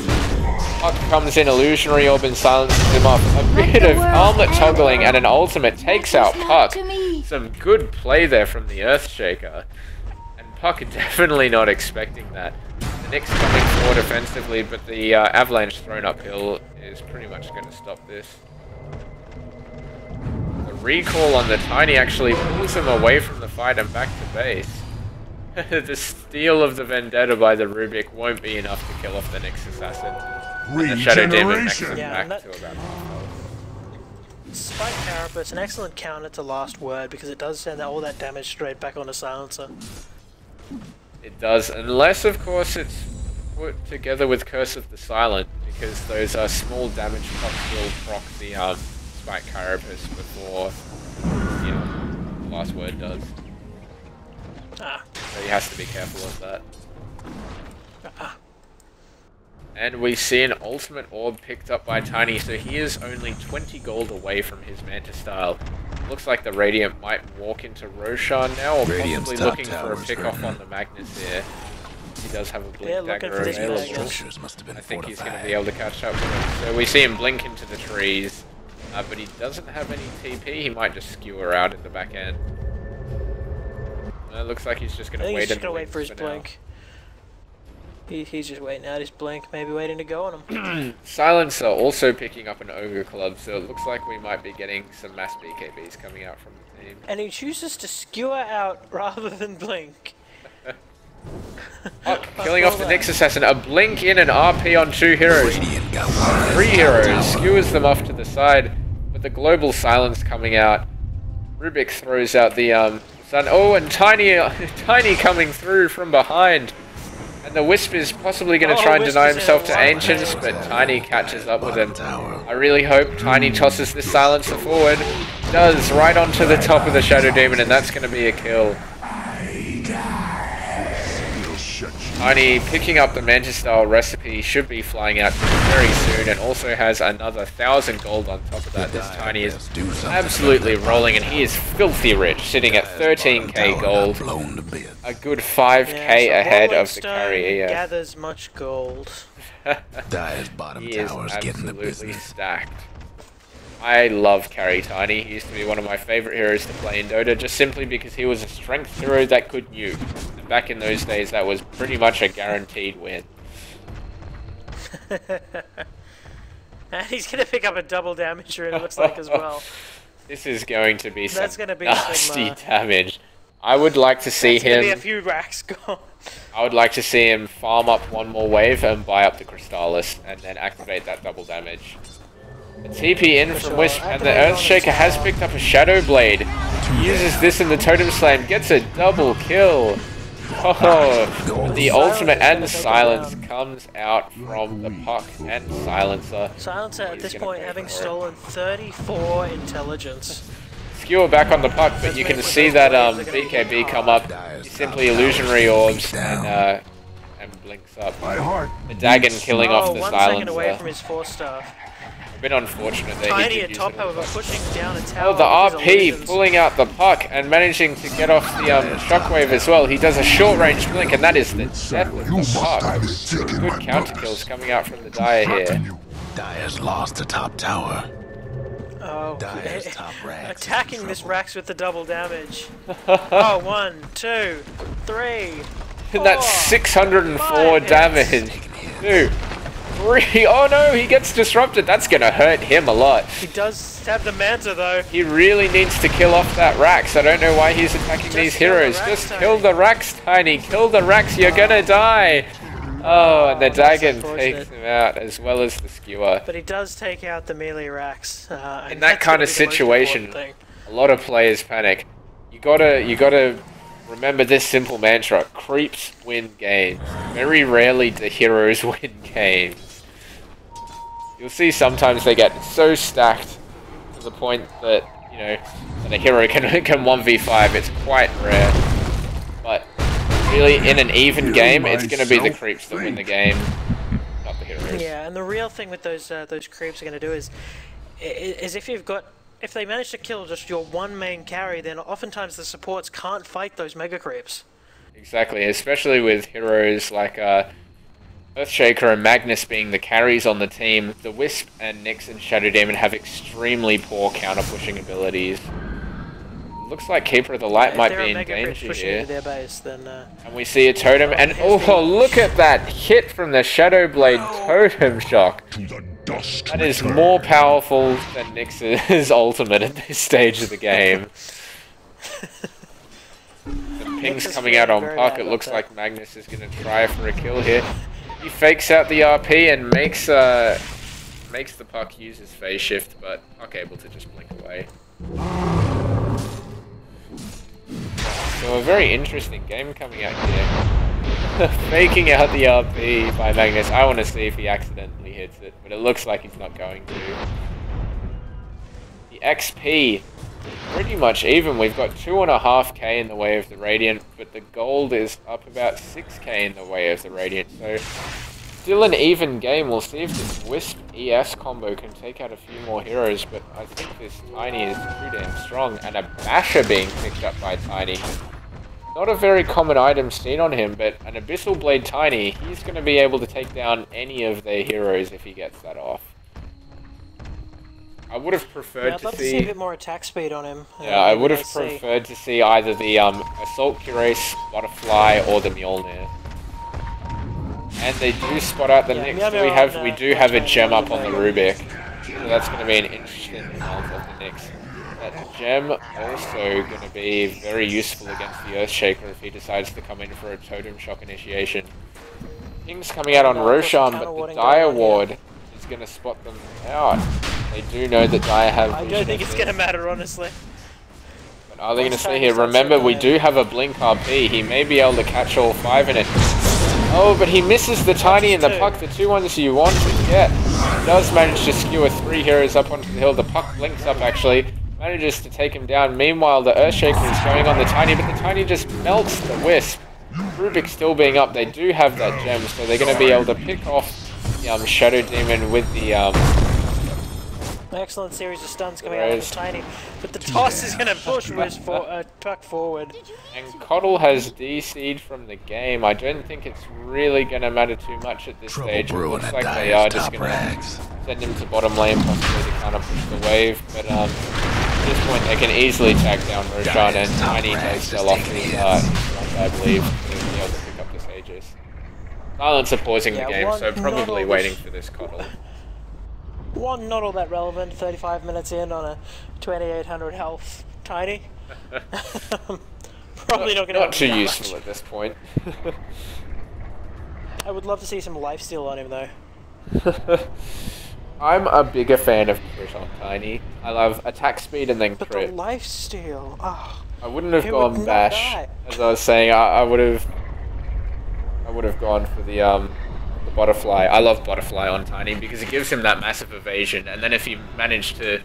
Puck comes in, Illusionary Orb and silences him off. A bit of armlet toggling and an ultimate takes out Puck. Some good play there from the Earthshaker. And Puck definitely not expecting that. The Nyx coming forward offensively, but the avalanche thrown uphill is pretty much going to stop this. recall on the Tiny actually pulls him away from the fight and back to base. The steal of the Vendetta by the Rubik won't be enough to kill off the Nyx Assassin. And the Shadow Demon makes him back to about half health. Spike Carapace, an excellent counter to Last Word because it does send all that damage straight back on the Silencer. It does, unless of course it's put together with Curse of the Silent, because those small damage procs will proc the Spike Carapace before the Last Word does. Ah. So he has to be careful of that. And we see an ultimate orb picked up by Tiny, so he is only 20 gold away from his Mantis style. Looks like the Radiant might walk into Roshan now, or possibly looking for a pick-off on the Magnus here. He does have a Blink Dagger available. I think he's going to be able to catch up with him. So we see him blink into the trees, but he doesn't have any TP. He might just skewer out in the back end. It looks like he's just going to wait. He's just going to wait for his blink. He's just waiting out his blink, maybe waiting to go on him. Silencer also picking up an Ogre Club, so it looks like we might be getting some mass BKBs coming out from the team. And he chooses to skewer out rather than blink. Killing off the Nyx Assassin, a blink in and RP on 2 heroes. 3 heroes, skewers them off to the side, but the global silence coming out. Rubik throws out the sun. Oh, and Tiny coming through from behind. And the Wisp is possibly going to try and deny himself to Ancients, but Tiny catches up with him. I really hope Tiny tosses this Silencer forward. Does, right onto the top of the Shadow Demon, and that's going to be a kill. Tiny picking up the Mantis style recipe, should be flying out very soon, and also has another 1,000 gold on top of that. This Tiny is absolutely rolling, and he is filthy rich, sitting at 13k gold. A good 5k ahead of the carrier. Gathers much gold. He is absolutely stacked. I love carry Tiny. He used to be one of my favorite heroes to play in Dota, just simply because he was a strength hero that could nuke. And back in those days, that was pretty much a guaranteed win. And he's going to pick up a double damager, it looks like, as well. This is going to be some be nasty damage. I would like to see him... Be a few racks gone. I would like to see him farm up one more wave and buy up the Crystallis, and then activate that double damage. The TP in from Wisp, and the Earthshaker has picked up a Shadow Blade. Uses this in the Totem Slam, gets a double kill. Oh, the ultimate and silence comes out from the Puck and Silencer. Silencer at this point having stolen 34 intelligence. Skewer back on the Puck, but you can see that BKB come up. He simply illusionary orbs and blinks up. The Dagon killing off the 1 second away Silencer. from his 4-star. A bit unfortunate there. Tiny at top, however, pushing down a tower. Oh, the RP pulling out the Puck and managing to get off the Shockwave as well. He does a short-range blink, and that is the death of the Puck. Good counter kills coming out from the Dire here. Dire's lost the top tower. Oh, Dire's top Rax attacking this Rax with the double damage. Oh, 1, 2, 3. And that's 604 damage. 2, 3. Oh no, he gets disrupted. That's gonna hurt him a lot. He does have the Manta though. He really needs to kill off that Rax. I don't know why he's attacking these heroes. Just kill the Rax, Tiny. Kill the Rax, you're gonna die. Oh, and the Dagon takes him out, as well as the Skewer. But he does take out the melee Rax. In that kind of situation, a lot of players panic. You gotta remember this simple mantra: creeps win games. Very rarely do heroes win games. You'll see sometimes they get so stacked to the point that, you know, that a hero can 1v5. It's quite rare. But really, in an even game, it's going to be the creeps that win the game, not the heroes. Yeah, and the real thing with those creeps are going to do is if they manage to kill just your one main carry, then oftentimes the supports can't fight those mega creeps. Exactly, especially with heroes like Earthshaker and Magnus being the carries on the team. The Wisp and Nyx and Shadow Demon have extremely poor counter-pushing abilities. Looks like Keeper of the Light might be in danger here. Their base, then, and we see a totem, and oh, look at that hit from the Shadow Blade totem shock. That is more powerful than Nyx's ultimate at this stage of the game. The ping's coming out on Puck. It looks like Magnus is going to try for a kill here. He fakes out the RP and makes the Puck use his phase shift, but Puck able to just blink away. So a very interesting game coming out here. Faking out the RP by Magnus. I want to see if he accidentally hits it, but it looks like he's not going to. The XP, pretty much even. We've got 2.5k in the way of the Radiant, but the gold is up about 6k in the way of the Radiant. So still an even game. We'll see if this Wisp ES combo can take out a few more heroes, but I think this Tiny is too damn strong. And a Basher being picked up by Tiny. Not a very common item seen on him, but an Abyssal Blade Tiny, he's going to be able to take down any of their heroes if he gets that off. I would have preferred I'd love to see a bit more attack speed on him. Yeah, I would have preferred to see either the Assault Cuirass, Butterfly, or the Mjolnir. And they do spot out the Nyx. We do have a gem up on the Rubik, so that's going to be an interesting result of the Nyx. That gem also going to be very useful against the Earthshaker if he decides to come in for a Totem Shock initiation. Things coming out on Roshan, but the Dire Ward is going to spot them out. They do know that Dire have... I don't think it's going to matter, honestly. But are they going to stay here? Remember, we do have a Blink RP. He may be able to catch all 5 in it. Oh, but he misses the Tiny and the Puck, the 2 ones you want to get. He does manage to skewer 3 heroes up onto the hill. The Puck blinks up, actually. Manages to take him down. Meanwhile, the Earthshaker is going on the Tiny, but the Tiny just melts the Wisp. Rubik still being up. They do have that gem, so they're going to be able to pick off the Shadow Demon with the... Excellent series of stuns coming out of the Tiny, but the toss is going to push Wisp Puck forward. And Coddle has DC'd from the game. I don't think it's really going to matter too much at this stage. It looks like they are just going to send him to bottom lane, possibly to kind of push the wave, but at this point they can easily tag down Roshan, and Tiny does sell off his I believe, to be able to pick up this Aegis. Silence are pausing the game, so probably waiting for this Coddle. One, not all that relevant, 35 minutes in on a 2800 health Tiny. Probably not going to Not too useful at this point. I would love to see some lifesteal on him though. I'm a bigger fan of crit on Tiny. I love attack speed and then crit. But the lifesteal, oh, I wouldn't have gone bash, as I was saying. I would have gone for the Butterfly. I love Butterfly on Tiny because it gives him that massive evasion, and then if you manage to,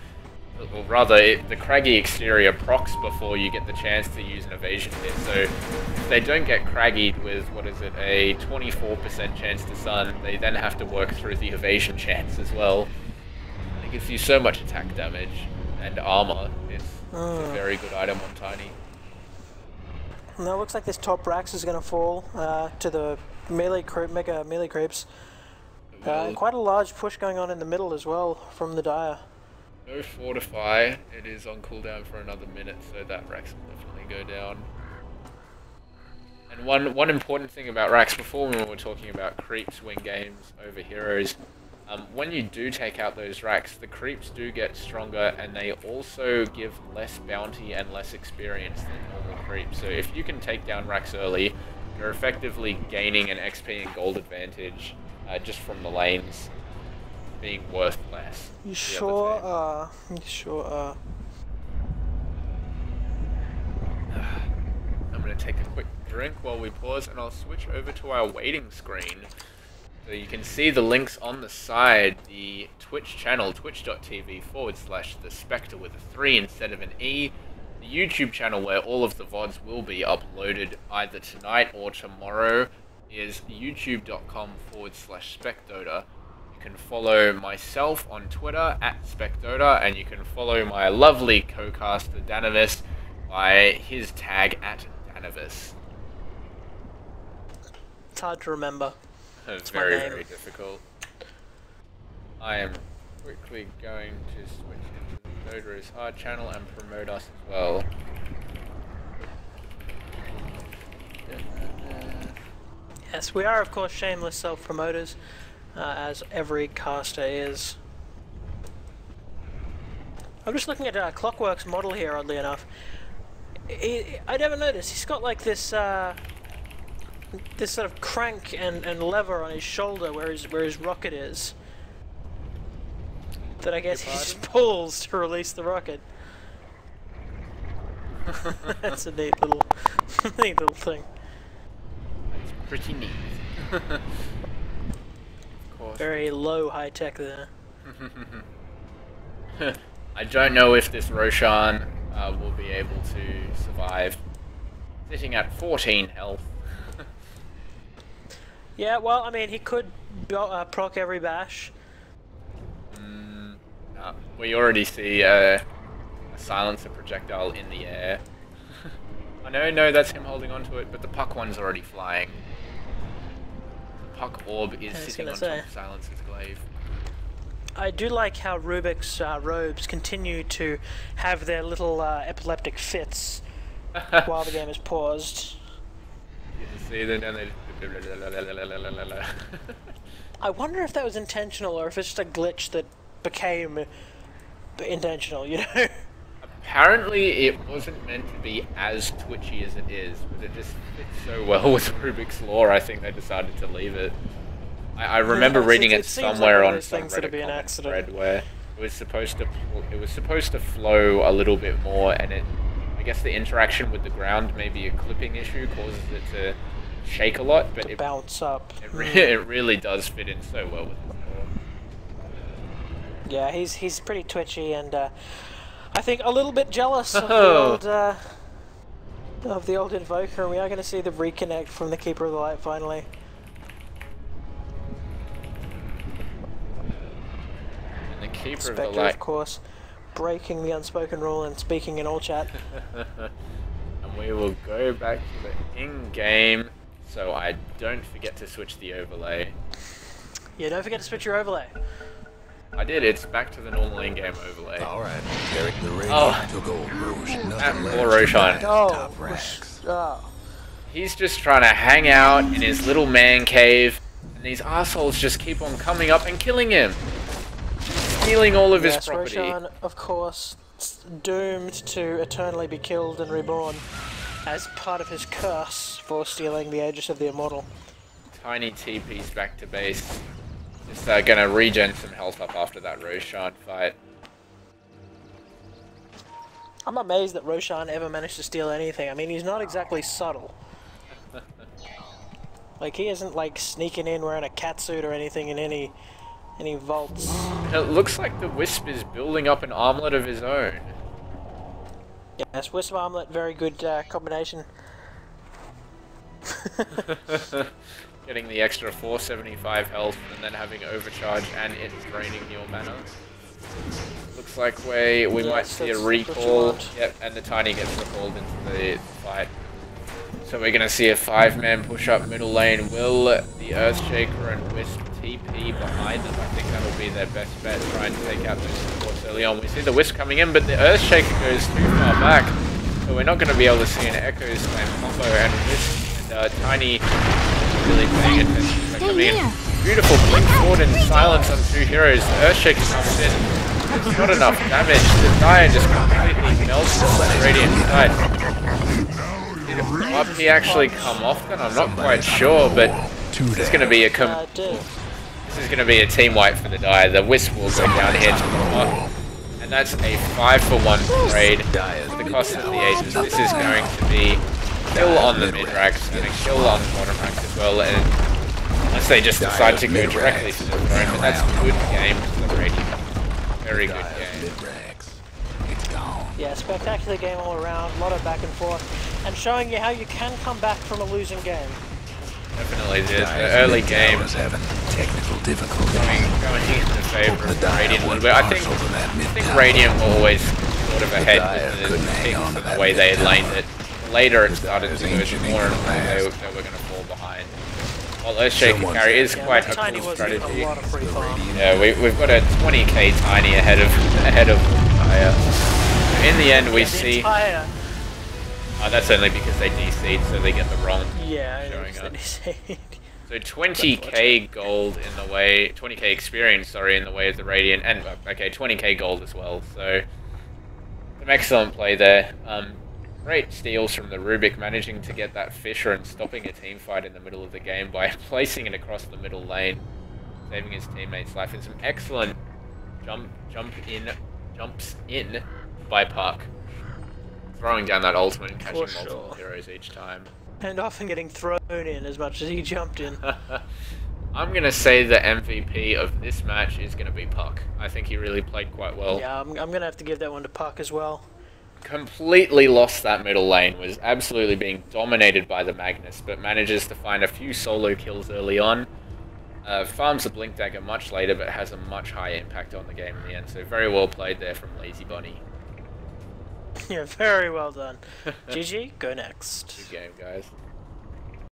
or rather, the craggy exterior procs before you get the chance to use an evasion hit. So if they don't get craggied with, what is it, a 24% chance to stun, they then have to work through the evasion chance as well. And it gives you so much attack damage and armor. It's a very good item on Tiny. Now it looks like this top Rax is going to fall to the mega melee creeps. Quite a large push going on in the middle as well from the Dire. No Fortify, it is on cooldown for another minute, so that Rax will definitely go down. And one important thing about Rax, before when we were talking about creeps win games over heroes, when you do take out those Rax, the creeps do get stronger, and they also give less bounty and less experience than normal creeps. So if you can take down Rax early, you're effectively gaining an XP and gold advantage just from the lanes being worth less. You sure are. You sure are. I'm going to take a quick drink while we pause, and I'll switch over to our waiting screen. So you can see the links on the side, the Twitch channel, twitch.tv/The.Spectre with a 3 instead of an E. The YouTube channel where all of the VODs will be uploaded either tonight or tomorrow is youtube.com/SpecDota. You can follow myself on Twitter @SpecDota, and you can follow my lovely co-caster Danavis by his tag @Danavis. It's hard to remember. Very, very difficult. I am quickly going to switch into the Dodo's Hard channel and promote us as well. Yes, we are of course shameless self-promoters. as every caster is. I'm just looking at Clockwork's model here, oddly enough. I never noticed, he's got like this this sort of crank and lever on his shoulder where his rocket is. That I guess he just pulls to release the rocket. That's a neat little thing. It's pretty neat. Of course. Very low high tech there. I don't know if this Roshan will be able to survive. Sitting at 14 health. Yeah, well, I mean, he could proc every bash. We already see a silencer projectile in the air. I know that's him holding onto it, but the puck one's already flying. The puck orb is sitting on top of silencer's glaive. I do like how Rubik's robes continue to have their little epileptic fits while the game is paused. You can see them and they... I wonder if that was intentional or if it's just a glitch that became intentional, you know? Apparently it wasn't meant to be as twitchy as it is, but it just fits so well with Rubik's lore, I think they decided to leave it. I remember reading it somewhere on some Reddit comment thread where it was supposed to flow a little bit more, and I guess the interaction with the ground, maybe a clipping issue, causes it to shake a lot, but it bounce up. It really does fit in so well with the lore. Yeah, he's pretty twitchy, and I think a little bit jealous of the old Invoker. We are going to see the reconnect from the Keeper of the Light finally. And the Keeper Spectre, of the Light, of course, breaking the unspoken rule and speaking in all chat. And we will go back to the in-game, so I don't forget to switch the overlay. Yeah, don't forget to switch your overlay. I did, it's back to the normal in-game overlay. Alright, Derek the Radio took over. Poor Roshan. Oh. He's just trying to hang out in his little man cave, and these assholes just keep on coming up and killing him. Stealing all of his property. Roshan, of course, doomed to eternally be killed and reborn as part of his curse for stealing the Aegis of the Immortal. Tiny TP's back to base. Just gonna regen some health up after that Roshan fight. I'm amazed that Roshan ever managed to steal anything. I mean, he's not exactly subtle. Like, he isn't like sneaking in wearing a catsuit or anything in any vaults. It looks like the Wisp is building up an armlet of his own. Yes, Wisp armlet, very good combination. Getting the extra 475 health and then having overcharge and it draining your mana. Looks like we might see a recall. Yep, and the Tiny gets recalled into the fight. So we're going to see a 5-man push up middle lane. Will the Earthshaker and Wisp TP behind them? I think that'll be their best bet, trying to take out those supports early on. We see the Wisp coming in, but the Earthshaker goes too far back. So we're not going to be able to see an Echo Slam combo, and Wisp and Tiny really paying attention. They're coming in. Beautiful blink forward and silence on two heroes. The Earthshaker comes in. It's not enough damage. The Dire just completely melts the Radiant side. Did RP actually come off then? I'm not quite sure, but this is going to be a team wipe for the Dire. The Wisp will go down here to the bot. And that's a 5-for-1 trade at the cost of the Aegis. This is going to be a kill on the mid-racks and a kill on the bottom racks as well. And unless they just decide to go directly to the throne, but that's a good game for the Radiant. Very good game. Yeah, spectacular game all around, a lot of back and forth, and showing you how you can come back from a losing game. Definitely did. The early game technical difficulty going in the favour of Radiant a little bit. I think Radiant were always sort of ahead with the picks and the way they had laned it. Later it started to go more and more they were going to fall behind. While Earthshaker carry is quite a cool strategy. Yeah, we've got a 20k Tiny ahead of Dire. In the end, we see. That's only because they DC'd, so they get the wrong showing up. So 20k gold in the way, 20k experience, sorry, in the way of the Radiant, and okay, 20k gold as well. So some excellent play there. Great steals from the Rubik, managing to get that Fisher and stopping a team fight in the middle of the game by placing it across the middle lane, saving his teammate's life, and some excellent jumps in by Puck, throwing down that ultimate and catching multiple heroes each time. And often getting thrown in as much as he jumped in. I'm going to say the MVP of this match is going to be Puck. I think he really played quite well. Yeah, I'm going to have to give that one to Puck as well. Completely lost that middle lane, was absolutely being dominated by the Magnus, but manages to find a few solo kills early on. Farms the Blink Dagger much later, but has a much higher impact on the game in the end, so very well played there from Lazybunny. Yeah, very well done. GG, go next. Good game, guys.